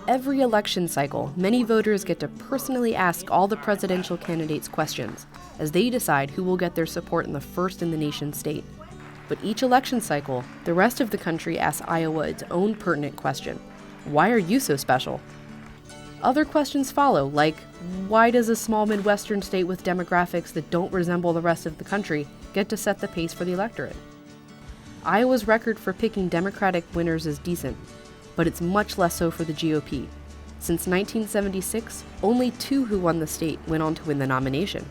Every election cycle, many voters get to personally ask all the presidential candidates questions as they decide who will get their support in the first-in-the-nation state. But each election cycle, the rest of the country asks Iowa its own pertinent question: why are you so special? Other questions follow, like, why does a small Midwestern state with demographics that don't resemble the rest of the country get to set the pace for the electorate? Iowa's record for picking Democratic winners is decent, but it's much less so for the GOP. Since 1976, only 2 who won the state went on to win the nomination.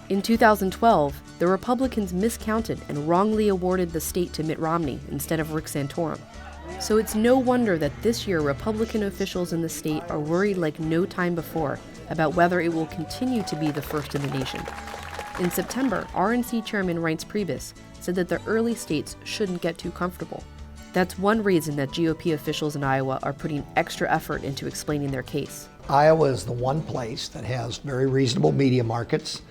In 2012, the Republicans miscounted and wrongly awarded the state to Mitt Romney instead of Rick Santorum. So it's no wonder that this year Republican officials in the state are worried like no time before about whether it will continue to be the first in the nation. In September, RNC Chairman Reince Priebus said that the early states shouldn't get too comfortable. That's one reason that GOP officials in Iowa are putting extra effort into explaining their case. Iowa is the one place that has very reasonable media markets.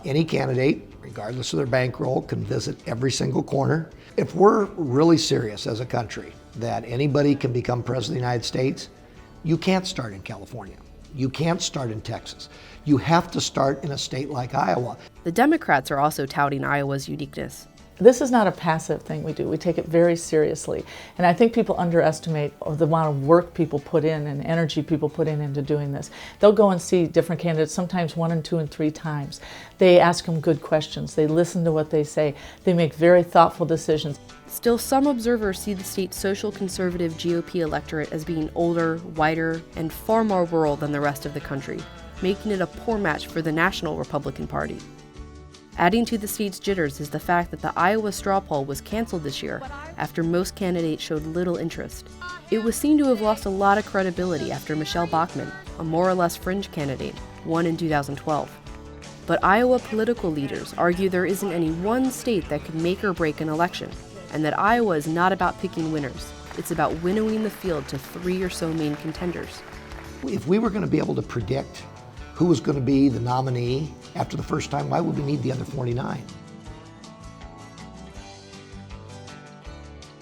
Any candidate, regardless of their bankroll, can visit every single corner. If we're really serious as a country that anybody can become president of the United States, you can't start in California. You can't start in Texas. You have to start in a state like Iowa. The Democrats are also touting Iowa's uniqueness. This is not a passive thing we do. We take it very seriously. And I think people underestimate the amount of work people put in and energy people put in into doing this. They'll go and see different candidates, sometimes 1 and 2 and 3 times. They ask them good questions. They listen to what they say. They make very thoughtful decisions. Still, some observers see the state's social conservative GOP electorate as being older, whiter, and far more rural than the rest of the country, making it a poor match for the national Republican Party. Adding to the state's jitters is the fact that the Iowa straw poll was canceled this year after most candidates showed little interest. It was seen to have lost a lot of credibility after Michelle Bachmann, a more or less fringe candidate, won in 2012. But Iowa political leaders argue there isn't any one state that could make or break an election, and that Iowa is not about picking winners. It's about winnowing the field to 3 or so main contenders. If we were going to be able to predict who was going to be the nominee after the first time, why would we need the other 49?